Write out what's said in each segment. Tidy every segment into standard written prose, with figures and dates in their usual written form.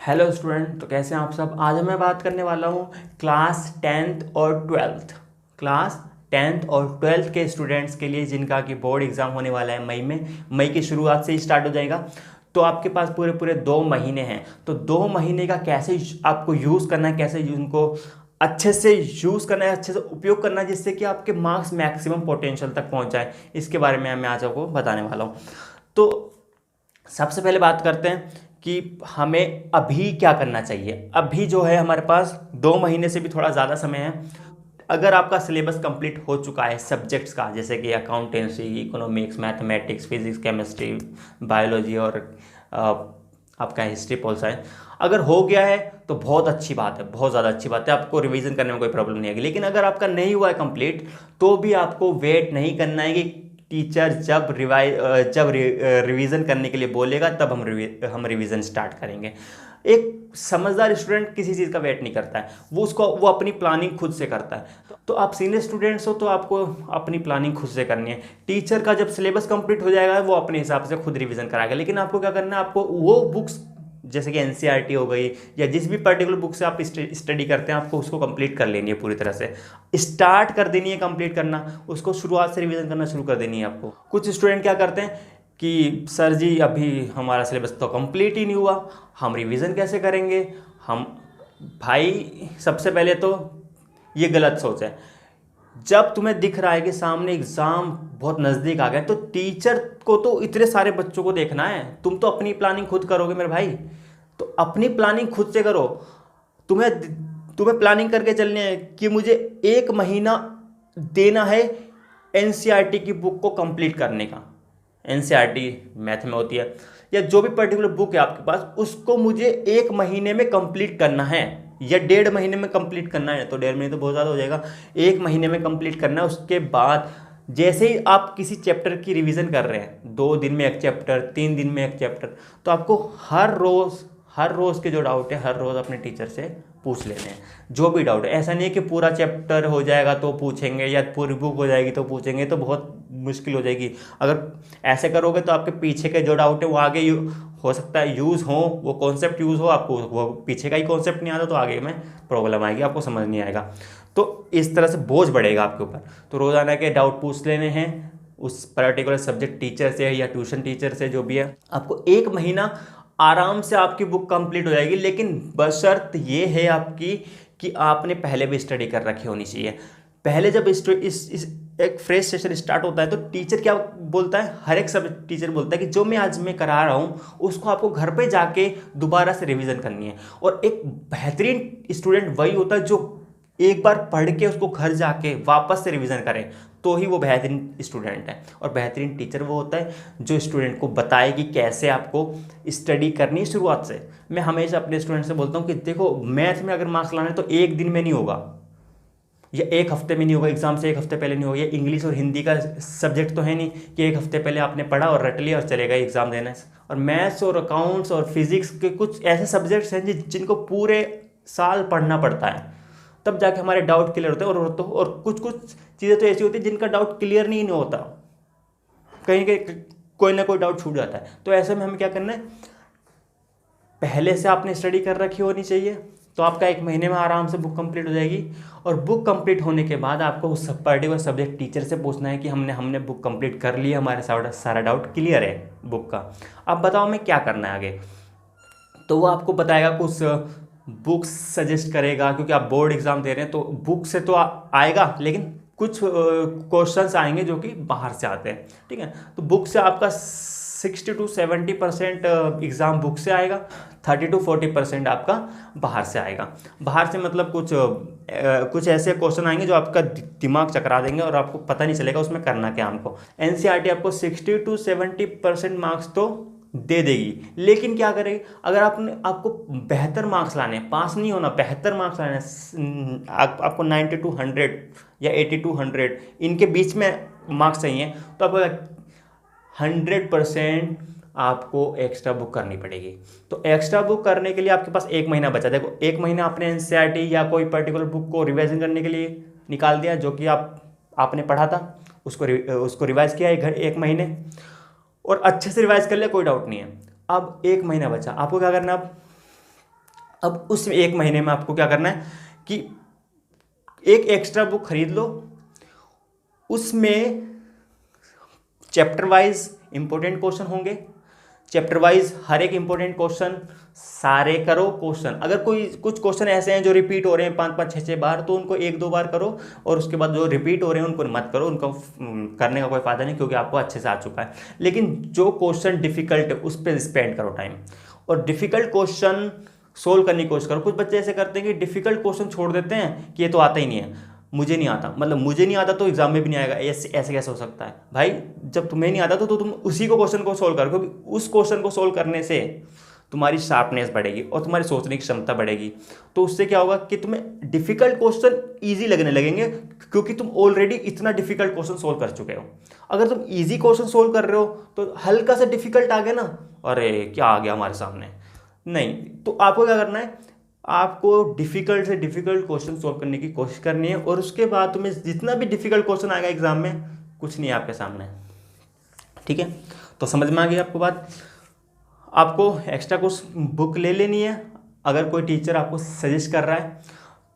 Hello student, तो कैसे हैं आप सब। आज मैं बात करने वाला हूँ क्लास 10th और 12th के स्टूडेंट्स के लिए जिनका कि बोर्ड एग्ज़ाम होने वाला है मई की शुरुआत से ही स्टार्ट हो जाएगा। तो आपके पास पूरे पूरे 2 महीने हैं। तो 2 महीने का कैसे आपको यूज़ करना है, कैसे उनको अच्छे से यूज़ करना है, अच्छे से उपयोग करना है, जिससे कि आपके मार्क्स मैक्सिमम पोटेंशियल तक पहुँच जाए, इसके बारे में मैं आज आपको बताने वाला हूँ। तो सबसे पहले बात करते हैं कि हमें अभी क्या करना चाहिए। अभी जो है हमारे पास 2 महीने से भी थोड़ा ज़्यादा समय है। अगर आपका सिलेबस कंप्लीट हो चुका है सब्जेक्ट्स का, जैसे कि accountancy, economics, mathematics, physics, chemistry, biology और आपका हिस्ट्री, पोल साइंस, अगर हो गया है तो बहुत अच्छी बात है, बहुत ज़्यादा अच्छी बात है, आपको रिवीजन करने में कोई प्रॉब्लम नहीं आएगी। लेकिन अगर आपका नहीं हुआ है कंप्लीट, तो भी आपको वेट नहीं करना है कि टीचर जब रिवीजन करने के लिए बोलेगा तब हम रिवीजन स्टार्ट करेंगे। एक समझदार स्टूडेंट किसी चीज़ का वेट नहीं करता है, वो अपनी प्लानिंग खुद से करता है। तो आप सीनियर स्टूडेंट्स हो तो आपको अपनी प्लानिंग खुद से करनी है। टीचर का जब सिलेबस कंप्लीट हो जाएगा वो अपने हिसाब से खुद रिवीजन कराएगा। लेकिन आपको क्या करना है, आपको वो बुक्स जैसे कि एनसीईआरटी हो गई या जिस भी पर्टिकुलर बुक से आप स्टडी करते हैं, आपको उसको कंप्लीट कर लेनी है, पूरी तरह से स्टार्ट कर देनी है कंप्लीट करना, उसको शुरुआत से रिवीजन करना शुरू कर देनी है आपको। कुछ स्टूडेंट क्या करते हैं कि सर जी अभी हमारा सिलेबस तो कंप्लीट ही नहीं हुआ, हम रिवीजन कैसे करेंगे। हम भाई, सबसे पहले तो ये गलत सोच है। जब तुम्हें दिख रहा है कि सामने एग्ज़ाम बहुत नज़दीक आ गया, तो टीचर को तो इतने सारे बच्चों को देखना है, तुम तो अपनी प्लानिंग खुद करोगे मेरे भाई। तो अपनी प्लानिंग खुद से करो। तुम्हें तुम्हें प्लानिंग करके चलनी है कि मुझे 1 महीना देना है एनसीईआरटी की बुक को कंप्लीट करने का। एनसीईआरटी मैथ में होती है, या जो भी पर्टिकुलर बुक है आपके पास, उसको मुझे 1 महीने में कंप्लीट करना है, या 1.5 महीने में कंप्लीट करना है। तो 1.5 महीने तो बहुत ज़्यादा हो जाएगा, 1 महीने में कंप्लीट करना है। उसके बाद जैसे ही आप किसी चैप्टर की रिवीजन कर रहे हैं, 2 दिन में एक चैप्टर, 3 दिन में एक चैप्टर, तो आपको हर रोज़ के जो डाउट है, हर रोज़ अपने टीचर से पूछ लेने हैं, जो भी डाउट है। ऐसा नहीं है कि पूरा चैप्टर हो जाएगा तो पूछेंगे, या पूरी बुक हो जाएगी तो पूछेंगे, तो बहुत मुश्किल हो जाएगी। अगर ऐसे करोगे तो आपके पीछे के जो डाउट है वो आगे हो सकता है यूज़ हो, वो कॉन्सेप्ट यूज़ हो, आपको वो पीछे का ही कॉन्सेप्ट नहीं आता तो आगे में प्रॉब्लम आएगी, आपको समझ नहीं आएगा। तो इस तरह से बोझ बढ़ेगा आपके ऊपर। तो रोज़ाना के डाउट पूछ लेने हैं उस पर्टिकुलर सब्जेक्ट टीचर से या ट्यूशन टीचर से, जो भी है। आपको 1 महीना आराम से आपकी बुक कंप्लीट हो जाएगी, लेकिन बशर्त ये है आपकी कि आपने पहले भी स्टडी कर रखी होनी चाहिए। पहले जब इस एक फ्रेश सेशन स्टार्ट होता है तो टीचर क्या बोलता है, हर एक सब टीचर बोलता है कि जो मैं आज करा रहा हूँ उसको आपको घर पे जाके दोबारा से रिवीजन करनी है। और एक बेहतरीन स्टूडेंट वही होता है जो एक बार पढ़ के उसको घर जाके वापस से रिवीजन करे, तो ही वो बेहतरीन स्टूडेंट है। और बेहतरीन टीचर वो होता है जो स्टूडेंट को बताए कि कैसे आपको स्टडी करनी है शुरुआत से। मैं हमेशा अपने स्टूडेंट से बोलता हूँ कि देखो, मैथ में अगर मार्क्स लाने तो एक दिन में नहीं होगा, या एक हफ्ते में नहीं होगा, एग्जाम से एक हफ्ते पहले नहीं होगा। ये इंग्लिश और हिंदी का सब्जेक्ट तो है नहीं कि एक हफ्ते पहले आपने पढ़ा और रट लिया और चले गए एग्जाम देने। और मैथ्स और अकाउंट्स और फिजिक्स के कुछ ऐसे सब्जेक्ट्स हैं जिनको पूरे साल पढ़ना पड़ता है, तब जाके हमारे डाउट क्लियर होते हैं। और कुछ कुछ चीज़ें तो ऐसी होती है जिनका डाउट क्लियर नहीं होता, कहीं कहीं कोई ना कोई डाउट छूट जाता है। तो ऐसे में हमें क्या करना है, पहले से आपने स्टडी कर रखी होनी चाहिए, तो आपका 1 महीने में आराम से बुक कंप्लीट हो जाएगी। और बुक कंप्लीट होने के बाद आपको उस पर्टिकुलर सब्जेक्ट टीचर से पूछना है कि हमने बुक कंप्लीट कर ली, हमारे सारा डाउट क्लियर है बुक का, अब बताओ मैं क्या करना है आगे। तो वो आपको बताएगा, कुछ बुक्स सजेस्ट करेगा, क्योंकि आप बोर्ड एग्जाम दे रहे हैं तो बुक से तो आएगा, लेकिन कुछ क्वेश्चंस आएंगे जो कि बाहर से आते हैं, ठीक है। तो बुक से आपका 60 to 70% एग्ज़ाम बुक से आएगा, 30 to 40% आपका बाहर से आएगा। बाहर से मतलब कुछ ऐसे क्वेश्चन आएंगे जो आपका दिमाग चकरा देंगे और आपको पता नहीं चलेगा उसमें करना क्या हमको। एनसीईआरटी आपको 60 to 70% मार्क्स तो दे देगी, लेकिन क्या करेगी, अगर आपको बेहतर मार्क्स लाने, पास नहीं होना, बेहतर मार्क्स लाने, आपको 90 to 100 या 80 to 100 इनके बीच में मार्क्स चाहिए, तो आपको 100% आपको एक्स्ट्रा बुक करनी पड़ेगी। तो एक्स्ट्रा बुक करने के लिए आपके पास 1 महीना बचा। देखो, 1 महीना आपने एनसीईआरटी या कोई पर्टिकुलर बुक को रिवाइजन करने के लिए निकाल दिया, जो कि आपने पढ़ा था, उसको रिवाइज किया 1 महीने, और अच्छे से रिवाइज कर लिया, कोई डाउट नहीं है। अब 1 महीना बचा, आपको क्या करना है, अब अब उस एक महीने में आपको क्या करना है कि एक एक्स्ट्रा बुक खरीद लो, उसमें चैप्टर वाइज इंपॉर्टेंट क्वेश्चन होंगे, चैप्टर वाइज हर एक इंपॉर्टेंट क्वेश्चन सारे करो क्वेश्चन। अगर कोई कुछ क्वेश्चन ऐसे हैं जो रिपीट हो रहे हैं 5-5 6-6 बार, तो उनको 1-2 बार करो, और उसके बाद जो रिपीट हो रहे हैं उनको मत करो, उनको करने का कोई फायदा नहीं, क्योंकि आपको अच्छे से आ चुका है। लेकिन जो क्वेश्चन डिफिकल्ट है उस पर स्पेंड करो टाइम, और डिफिकल्ट क्वेश्चन सोल्व करने की कोशिश करो। कुछ बच्चे ऐसे करते हैं कि डिफिकल्ट क्वेश्चन छोड़ देते हैं कि ये तो आता ही नहीं है, मुझे नहीं आता, मतलब मुझे नहीं आता तो एग्जाम में भी नहीं आएगा, ऐसे ऐसे कैसे हो सकता है भाई? जब तुम्हें नहीं आता तो तुम उसी को क्वेश्चन को सोल्व करो, क्योंकि उस क्वेश्चन को सोल्व करने से तुम्हारी शार्पनेस बढ़ेगी और तुम्हारी सोचने की क्षमता बढ़ेगी। तो उससे क्या होगा कि तुम्हें डिफिकल्ट क्वेश्चन ईजी लगने लगेंगे, क्योंकि तुम ऑलरेडी इतना डिफिकल्ट क्वेश्चन सोल्व कर चुके हो। अगर तुम ईजी क्वेश्चन सोल्व कर रहे हो तो हल्का सा डिफिकल्ट आ गया ना, अरे क्या आ गया हमारे सामने, नहीं। तो आपको क्या करना है, आपको डिफिकल्ट से डिफिकल्ट क्वेश्चन सोल्व करने की कोशिश करनी है, और उसके बाद तुम्हें जितना भी डिफिकल्ट क्वेश्चन आएगा एग्जाम में, कुछ नहीं है आपके सामने। ठीक है, तो समझ में आ गई आपको बात? आपको एक्स्ट्रा कुछ बुक ले लेनी है, अगर कोई टीचर आपको सजेस्ट कर रहा है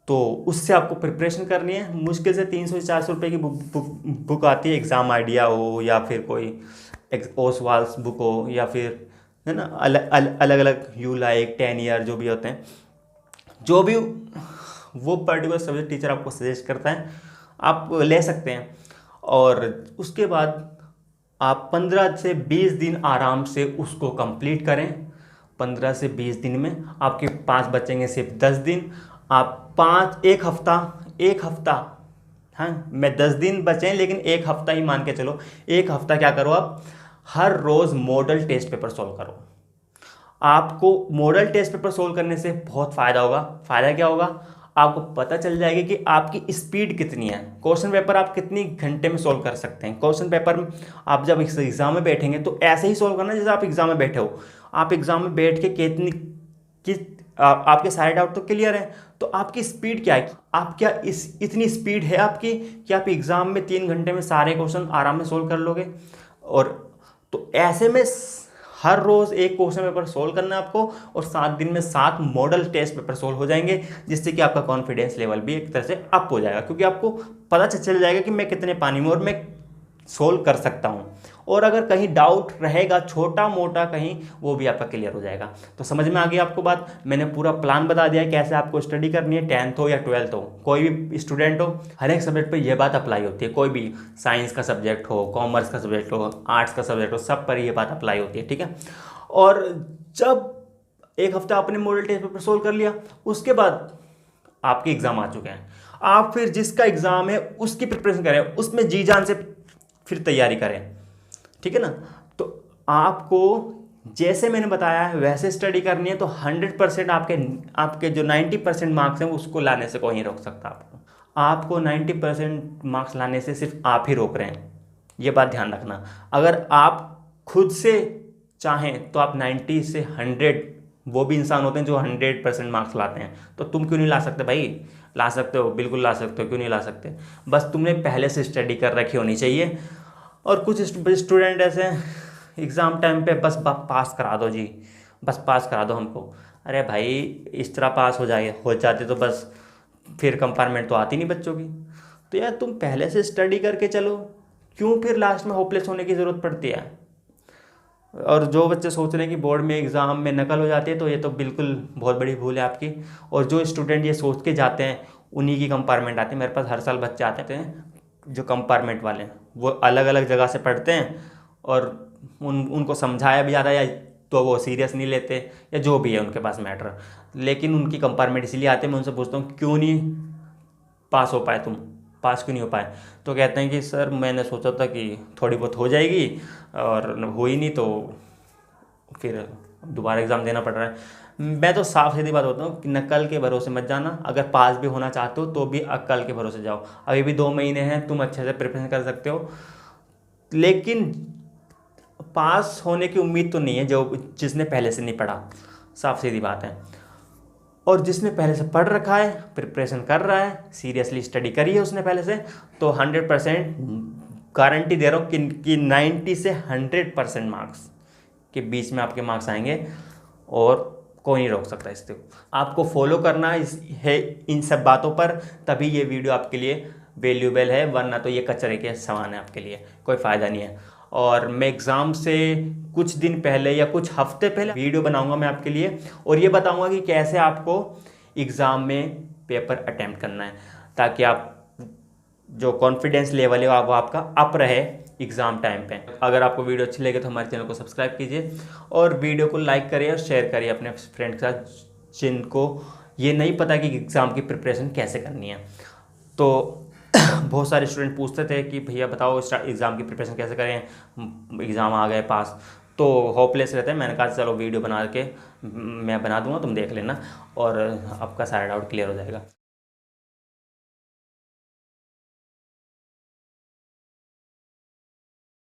तो उससे आपको प्रिपरेशन करनी है। मुश्किल से 300 से 400 रुपये की बुक आती है, एग्ज़ाम आइडिया हो या फिर कोई ओसवाल्स बुक हो, या फिर है ना अलग अलग यू लाइक 10 ईयर जो भी होते हैं, जो भी वो पर्टिकुलर सब्जेक्ट टीचर आपको सजेस्ट करता है आप ले सकते हैं। और उसके बाद आप 15 से 20 दिन आराम से उसको कंप्लीट करें। 15 से 20 दिन में आपके पास बचेंगे सिर्फ 10 दिन। आप एक हफ्ता, हाँ मैं 10 दिन बचें लेकिन एक हफ्ता ही मान के चलो। एक हफ्ता क्या करो, आप हर रोज़ मॉडल टेस्ट पेपर सॉल्व करो। आपको मॉडल टेस्ट पेपर सोल्व करने से बहुत फ़ायदा होगा। फ़ायदा क्या होगा, आपको पता चल जाएगा कि आपकी स्पीड कितनी है। क्वेश्चन पेपर आप कितनी घंटे में सोल्व कर सकते हैं। क्वेश्चन पेपर में आप जब इस एग्ज़ाम में बैठेंगे तो ऐसे ही सोल्व करना जैसे आप एग्ज़ाम में बैठे हो। आप एग्ज़ाम में बैठ के आपके सारे डाउट तो क्लियर है, तो आपकी स्पीड क्या है, आप क्या इतनी स्पीड है आपकी कि आप एग्ज़ाम में 3 घंटे में सारे क्वेश्चन आराम में सोल्व कर लोगे। और तो ऐसे में हर रोज़ एक क्वेश्चन पेपर सोल्व करना है आपको, और 7 दिन में 7 मॉडल टेस्ट पेपर सोल्व हो जाएंगे, जिससे कि आपका कॉन्फिडेंस लेवल भी एक तरह से अप हो जाएगा, क्योंकि आपको पता चल जाएगा कि मैं कितने पानी में और मैं सोल्व कर सकता हूँ। और अगर कहीं डाउट रहेगा छोटा मोटा कहीं, वो भी आपका क्लियर हो जाएगा। तो समझ में आ गई आपको बात? मैंने पूरा प्लान बता दिया है कैसे आपको स्टडी करनी है। 10th हो या 12th हो, कोई भी स्टूडेंट हो, हर एक सब्जेक्ट पे ये बात अप्लाई होती है। कोई भी साइंस का सब्जेक्ट हो, कॉमर्स का सब्जेक्ट हो, आर्ट्स का सब्जेक्ट हो, सब पर ये बात अप्लाई होती है। ठीक है, और जब एक हफ्ता आपने मॉडल टेस्ट पेपर सोल्व कर लिया, उसके बाद आपके एग्ज़ाम आ चुके हैं। आप फिर जिसका एग्ज़ाम है उसकी प्रिपरेशन करें, उसमें जी जान से फिर तैयारी करें। ठीक है ना? तो आपको जैसे मैंने बताया है वैसे स्टडी करनी है, तो 100% आपके जो 90% मार्क्स हैं उसको लाने से कोई नहीं रोक सकता आपको 90% मार्क्स लाने से सिर्फ आप ही रोक रहे हैं, ये बात ध्यान रखना। अगर आप खुद से चाहें तो आप 90 से 100, वो भी इंसान होते हैं जो 100% मार्क्स लाते हैं, तो तुम क्यों नहीं ला सकते भाई? ला सकते हो, बिल्कुल ला सकते हो, क्यों नहीं ला सकते? बस तुमने पहले से स्टडी कर रखी होनी चाहिए। और कुछ स्टूडेंट ऐसे एग्ज़ाम टाइम पे बस पास करा दो जी, बस पास करा दो हमको। अरे भाई इस तरह पास हो जाते तो बस फिर कंपार्टमेंट तो आती नहीं बच्चों की। तो यार तुम पहले से स्टडी करके चलो, क्यों फिर लास्ट में होपलेस होने की ज़रूरत पड़ती है? और जो बच्चे सोच रहे हैं कि बोर्ड में एग्ज़ाम में नकल हो जाती है, तो ये तो बिल्कुल बहुत बड़ी भूल है आपकी। और जो स्टूडेंट ये सोच के जाते हैं उन्हीं की कंपार्टमेंट आती है। मेरे पास हर साल बच्चे आते हैं जो कंपार्टमेंट वाले हैं, वो अलग अलग जगह से पढ़ते हैं, और उनको समझाया भी जाता है या तो वो सीरियस नहीं लेते, या जो भी है उनके पास मैटर, लेकिन उनकी कंपार्टमेंट इसीलिए आते हैं। मैं उनसे पूछता हूँ क्यों नहीं पास हो पाए, तुम पास क्यों नहीं हो पाए? तो कहते हैं कि सर मैंने सोचा था कि थोड़ी बहुत हो जाएगी और हुई नहीं, तो फिर दोबारा एग्ज़ाम देना पड़ रहा है। मैं तो साफ सीधी बात होता हूँ कि नकल के भरोसे मत जाना। अगर पास भी होना चाहते हो तो भी अक्ल के भरोसे जाओ। अभी भी 2 महीने हैं, तुम अच्छे से प्रिपरेशन कर सकते हो, लेकिन पास होने की उम्मीद तो नहीं है जो जिसने पहले से नहीं पढ़ा, साफ सीधी बात है। और जिसने पहले से पढ़ रखा है, प्रिपरेशन कर रहा है, सीरियसली स्टडी करी है उसने पहले से, तो 100% गारंटी दे रहा हूँ कि 90 से 100% मार्क्स के बीच में आपके मार्क्स आएंगे, और कोई नहीं रोक सकता इससे। आपको फॉलो करना है इन सब बातों पर, तभी ये वीडियो आपके लिए वैल्यूएबल है, वरना तो ये कचरे के समान है, आपके लिए कोई फ़ायदा नहीं है। और मैं एग्ज़ाम से कुछ दिन पहले या कुछ हफ्ते पहले वीडियो बनाऊंगा मैं आपके लिए, और ये बताऊंगा कि कैसे आपको एग्ज़ाम में पेपर अटैम्प्ट करना है, ताकि आप जो कॉन्फिडेंस लेवल है वो आपका अप रहे एग्ज़ाम टाइम पे। अगर आपको वीडियो अच्छी लगे तो हमारे चैनल को सब्सक्राइब कीजिए और वीडियो को लाइक करिए और शेयर करिए अपने फ्रेंड के साथ जिनको ये नहीं पता कि एग्ज़ाम की प्रिपरेशन कैसे करनी है। तो बहुत सारे स्टूडेंट पूछते थे कि भैया बताओ एग्ज़ाम की प्रिपरेशन कैसे करें, एग्ज़ाम आ गए पास, तो होपलेस रहते हैं। मैंने कहा चलो वीडियो बना के मैं बना दूंगा, तुम देख लेना और आपका सारा डाउट क्लियर हो जाएगा।